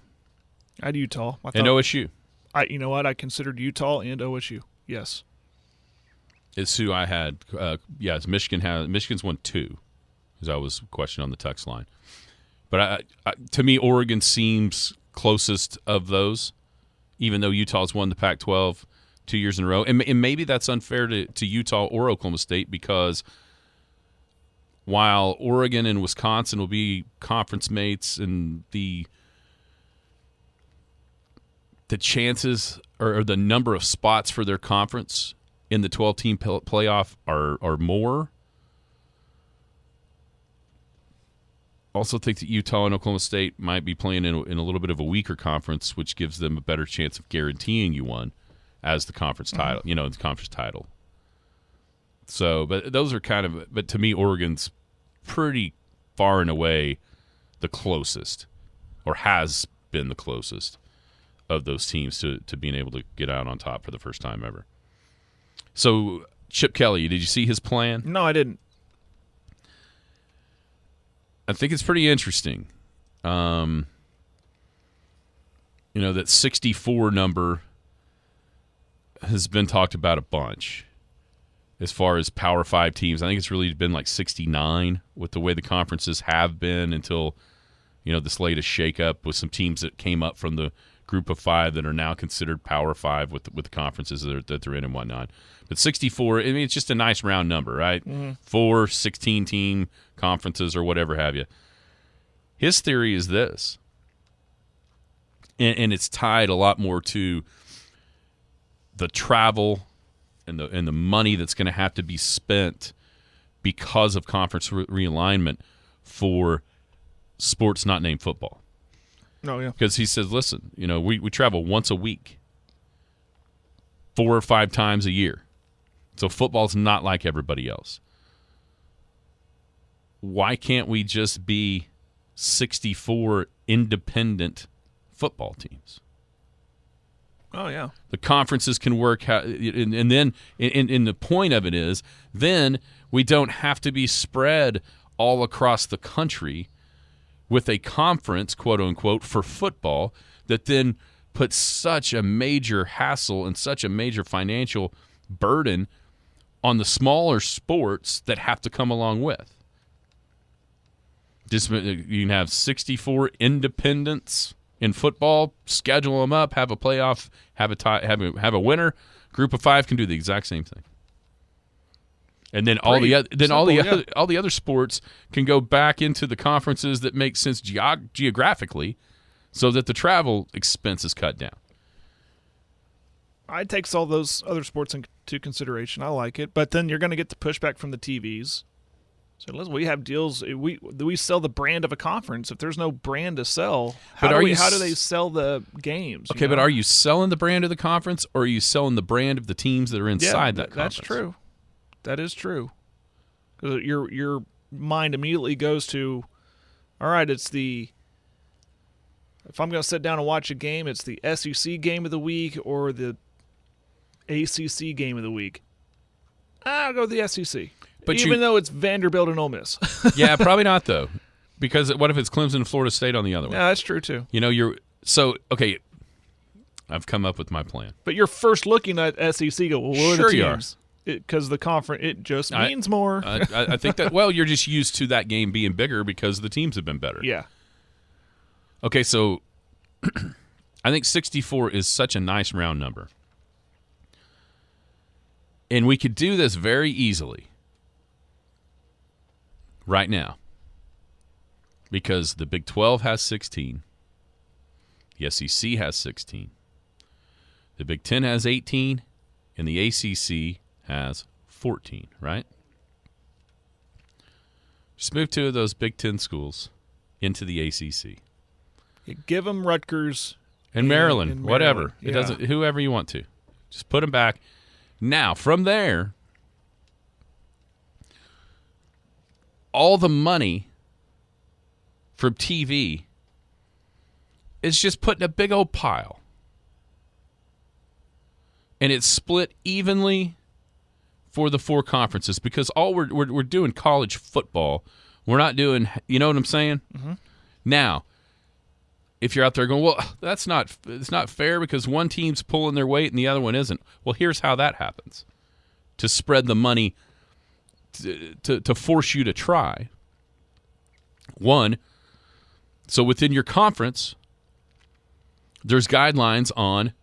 I had Utah. and OSU. You know what? I considered Utah and OSU. Yes. Is who I had. Yes, Michigan's won 2, as I was questioned on the text line. But to me, Oregon seems closest of those, even though Utah's won the Pac-12 2 years in a row. And maybe that's unfair to Utah or Oklahoma State, because while Oregon and Wisconsin will be conference mates, and the chances or the number of spots for their conference in the 12-team playoff are more. Also think that Utah and Oklahoma State might be playing in a little bit of a weaker conference, which gives them a better chance of guaranteeing you one as the conference title, the conference title. So, but those are but to me, Oregon's pretty far and away the closest, or has been the closest of those teams to being able to get out on top for the first time ever. So, Chip Kelly, did you see his plan? No, I didn't. I think it's pretty interesting. That 64 number has been talked about a bunch as far as Power 5 teams. I think it's really been like 69 with the way the conferences have been until, this latest shakeup with some teams that came up from the group of 5 that are now considered Power 5 with the conferences that they're in and whatnot. But 64, it's just a nice round number, right? Mm-hmm. 4 16-team conferences or whatever have you. His theory is this, and it's tied a lot more to the travel and the money that's going to have to be spent because of conference realignment for sports not named football. Oh, yeah. Because he says, listen, we travel once a week, 4 or 5 times a year So football's not like everybody else. Why can't we just be 64 independent football teams? Oh, yeah. The conferences can work, and then the point of it is, then we don't have to be spread all across the country with a conference, quote unquote, for football that then puts such a major hassle and such a major financial burden on the smaller sports that have to come along with. Just, you can have 64 independents in football, schedule them up, have a playoff, have a tie, have a winner. Group of 5 can do the exact same thing. And then all the other sports can go back into the conferences that make sense geographically, so that the travel expense is cut down. I takes all those other sports into consideration. I like it, but then you're going to get the pushback from the TVs. So listen, we have deals. We sell the brand of a conference. If there's no brand to sell, how do they sell the games? Okay, but are you selling the brand of the conference, or are you selling the brand of the teams that are inside that conference? That's true. That is true. Because your mind immediately goes to, all right, if I'm going to sit down and watch a game, it's the SEC game of the week or the ACC game of the week. I'll go with the SEC. But even though it's Vanderbilt and Ole Miss. Yeah, probably not, though. Because what if it's Clemson and Florida State on the other one? Yeah, that's true, too. Okay, I've come up with my plan. But you're first looking at SEC, go, well, what sure are the you teams? Because the conference, it just means more. I think that, well, you're just used to that game being bigger because the teams have been better. Yeah. Okay, so I think 64 is such a nice round number. And we could do this very easily right now because the Big 12 has 16. The SEC has 16. The Big 10 has 18. And the ACC has 14, right? Just move 2 of those Big 10 schools into the ACC. You give them Rutgers and Maryland, whatever. Yeah. It doesn't. Whoever you want to, just put them back. Now, from there, all the money from TV is just put in a big old pile, and it's split evenly for the 4 conferences, because all we're doing college football. We're not doing, you know what I'm saying? Mm-hmm. Now, if you're out there going, well, it's not fair because one team's pulling their weight and the other one isn't. Well, here's how that happens. To spread the money, to force you to try. One, so within your conference, there's guidelines on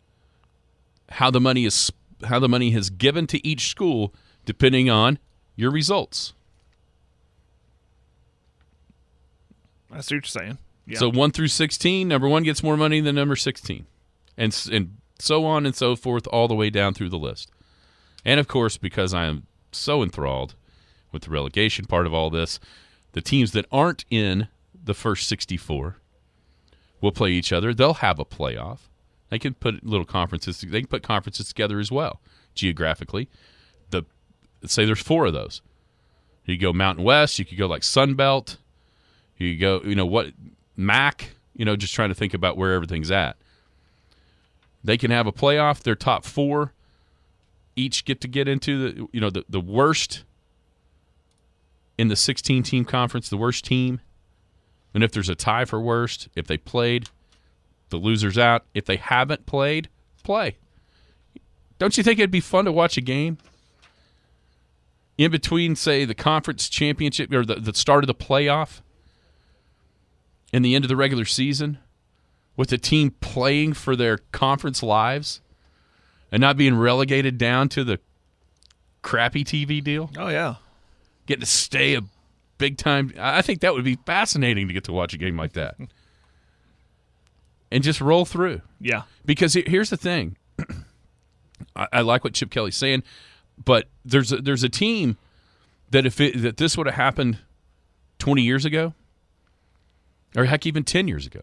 how the money is given to each school depending on your results. I see what you're saying. Yeah. So 1 through 16, number 1 gets more money than number 16, and so on and so forth, all the way down through the list. And of course, because I am so enthralled with the relegation part of all this, the teams that aren't in the first 64 will play each other. They'll have a playoff. They can put little conferences. They can put conferences together as well, geographically. Let's say there's 4 of those. You go Mountain West. You could go like Sun Belt. You go, MAC. Just trying to think about where everything's at. They can have a playoff. Their top 4 each get into the worst in the 16-team conference, the worst team. And if there's a tie for worst, if they played, the loser's out. If they haven't played, play. Don't you think it'd be fun to watch a game in between, say, the conference championship or the start of the playoff and the end of the regular season with the team playing for their conference lives and not being relegated down to the crappy TV deal? Oh, yeah. Getting to stay a big time. I think that would be fascinating to get to watch a game like that. And just roll through. Yeah. Because here's the thing. I like what Chip Kelly's saying, but there's a team that that this would have happened 20 years ago, or heck, even 10 years ago,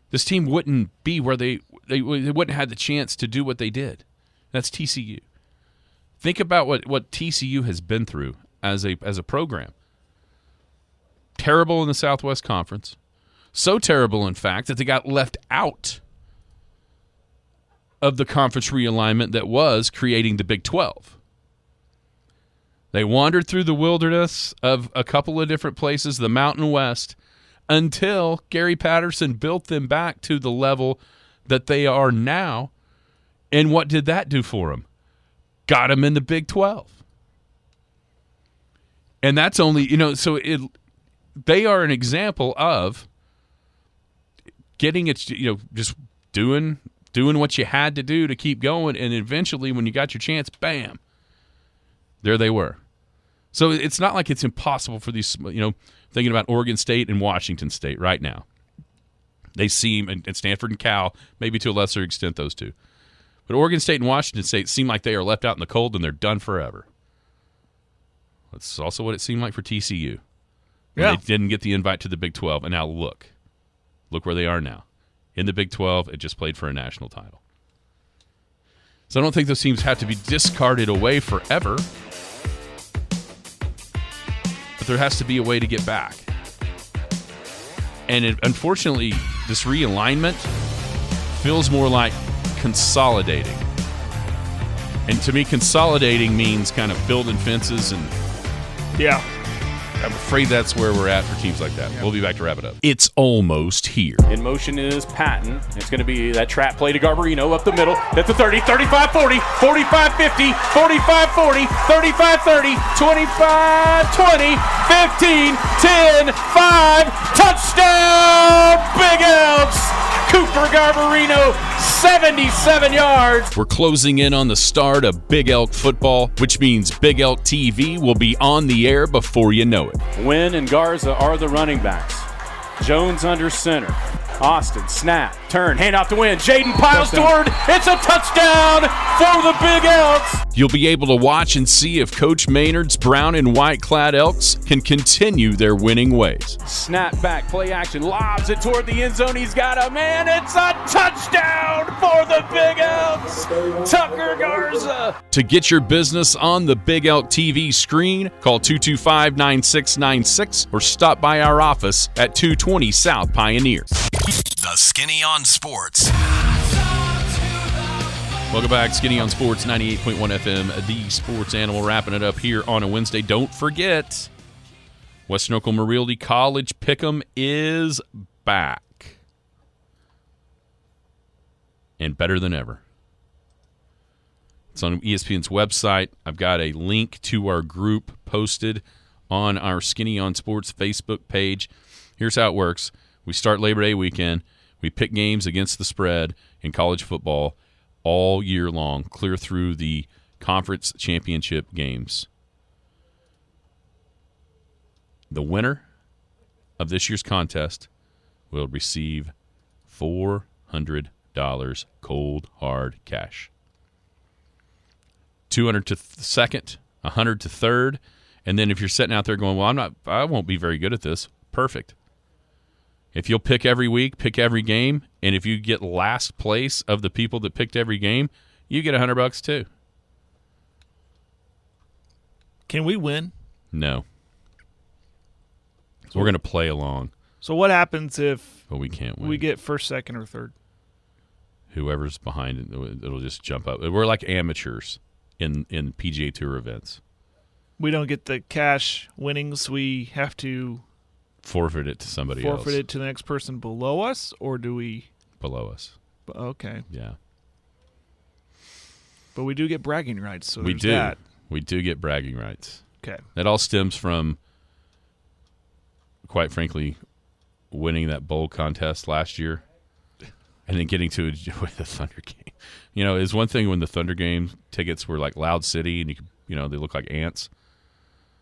this team wouldn't be where they wouldn't have had the chance to do what they did. That's TCU. Think about what TCU has been through as a program. Terrible in the Southwest Conference. So terrible, in fact, that they got left out of the conference realignment that was creating the Big 12. They wandered through the wilderness of a couple of different places, the Mountain West, until Gary Patterson built them back to the level that they are now. And what did that do for them? Got them in the Big 12. And that's only, they are an example of getting it, just doing what you had to do to keep going, and eventually when you got your chance, bam, there they were. So it's not like it's impossible for these, thinking about Oregon State and Washington State right now. They seem, and Stanford and Cal, maybe to a lesser extent those two. But Oregon State and Washington State seem like they are left out in the cold and they're done forever. That's also what it seemed like for TCU. Yeah. They didn't get the invite to the Big 12, and now look where they are now. In the Big 12, it just played for a national title. So I don't think those teams have to be discarded away forever. But there has to be a way to get back. And unfortunately, this realignment feels more like consolidating. And to me, consolidating means kind of building fences, and Yeah. I'm afraid that's where we're at for teams like that. We'll be back to wrap it up. It's almost here. In motion is Patton. It's going to be that trap play to Garbarino up the middle. That's a 30, 35, 40, 45, 50, 45, 40, 35, 30, 25, 20, 15, 10, 5, touchdown, Big Elks! Cooper Garbarino, 77 yards. We're closing in on the start of Big Elk football, which means Big Elk TV will be on the air before you know it. Wynn and Garza are the running backs. Jones under center. Austin, snap, turn, hand off to Wynn. Jaden piles toward. It's a touchdown for the Big Elks. You'll be able to watch and see if Coach Maynard's brown and white clad Elks can continue their winning ways. Snap back, play action, lobs it toward the end zone. He's got a man. It's a touchdown for the Big Elks. Tucker Garza. To get your business on the Big Elk TV screen, call 225-9696 or stop by our office at 220 South Pioneer. The Skinny on Sports. Welcome back, Skinny on Sports, 98.1 FM, the Sports Animal, wrapping it up here on a Wednesday. Don't forget, Western Oklahoma Realty College Pick'em is back. And better than ever. It's on ESPN's website. I've got a link to our group posted on our Skinny on Sports Facebook page. Here's how it works. We start Labor Day weekend. We pick games against the spread in college football all year long, clear through the conference championship games. The winner of this year's contest will receive $400 cold, hard cash. 200 to second, 100 to third, and then if you're sitting out there going, well, I won't be very good at this, perfect. If you'll pick every week, pick every game, and if you get last place of the people that picked every game, you get $100 too. Can we win? No. So we're going to play along. So what happens if But we can't win. we get first, second, or third? Whoever's behind it, it'll just jump up. We're like amateurs in PGA Tour events. We don't get the cash winnings. We have to Forfeit it to somebody else. forfeit it to the next person below us, or do we? Below us. Okay. Yeah. But we do get bragging rights, so We there's do. that. We do get bragging rights. Okay. That all stems from, quite frankly, winning that bowl contest last year and then getting to enjoy the Thunder game. You know, it's one thing when the Thunder game tickets were like Loud City and they look like ants.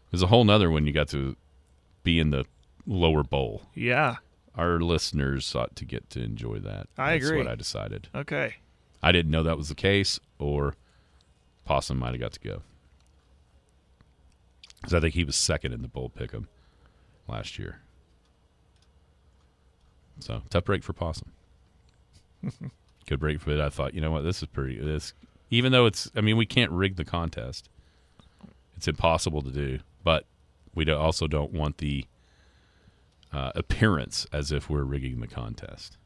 There's a whole nother when you got to be in the lower bowl. Yeah. Our listeners ought to get to enjoy that. I agree. That's what I decided. Okay. I didn't know that was the case, or Possum might have got to go. Because I think he was second in the bowl pick'em last year. So, tough break for Possum. Good break for it. I thought, you know what, this Even though we can't rig the contest. It's impossible to do. But we also don't want the appearance as if we're rigging the contest.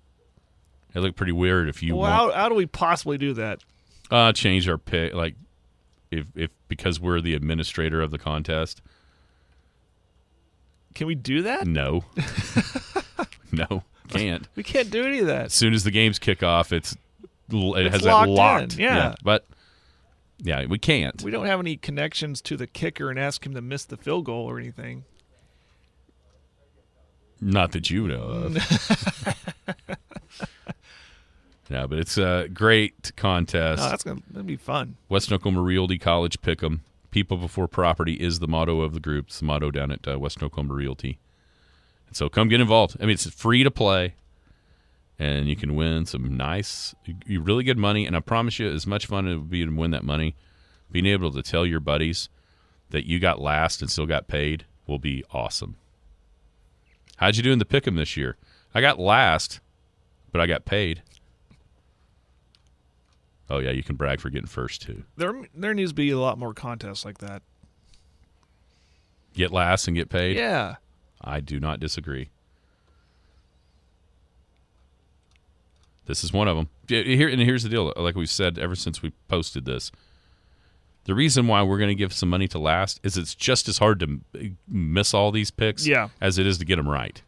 It looked pretty weird if you want. How do we possibly do that? Change our pick, like if because we're the administrator of the contest. Can we do that? No. No, can't. We can't do any of that. As soon as the games kick off, it has that locked locked. in, yeah. But yeah, we can't. We don't have any connections to the kicker and ask him to miss the field goal or anything. Not that you know of. No, but it's a great contest. No, that'd be fun. West Oklahoma Realty College Pick'em. People before property is the motto of the group. It's the motto down at West Oklahoma Realty. And so come get involved. I mean, it's free to play, and you can win some nice, really good money. And I promise you, as much fun it would be to win that money, being able to tell your buddies that you got last and still got paid will be awesome. How'd you do in the Pick'em this year? I got last, but I got paid. Oh, yeah, you can brag for getting first, too. There needs to be a lot more contests like that. Get last and get paid? Yeah. I do not disagree. This is one of them. Here's the deal. Like we've said ever since we posted this, the reason why we're going to give some money to last is it's just as hard to miss all these picks as it is to get them right.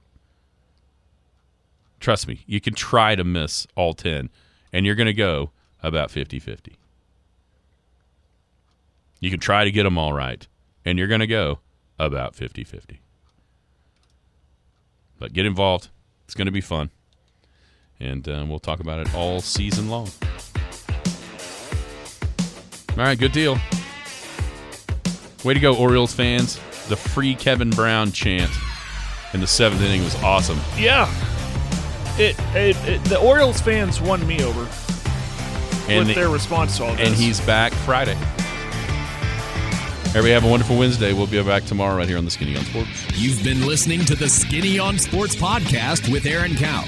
Trust me, you can try to miss all 10, and you're going to go about 50-50. You can try to get them all right, and you're going to go about 50-50. But get involved. It's going to be fun. And we'll talk about it all season long. All right, good deal. Way to go, Orioles fans. The free Kevin Brown chant in the 7th inning was awesome. Yeah. The Orioles fans won me over with their response to all this. And he's back Friday. Everybody have a wonderful Wednesday. We'll be back tomorrow right here on the Skinny on Sports. You've been listening to the Skinny on Sports podcast with Aaron Cow.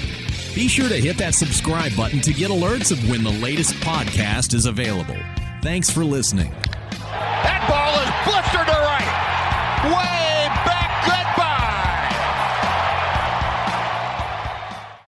Be sure to hit that subscribe button to get alerts of when the latest podcast is available. Thanks for listening.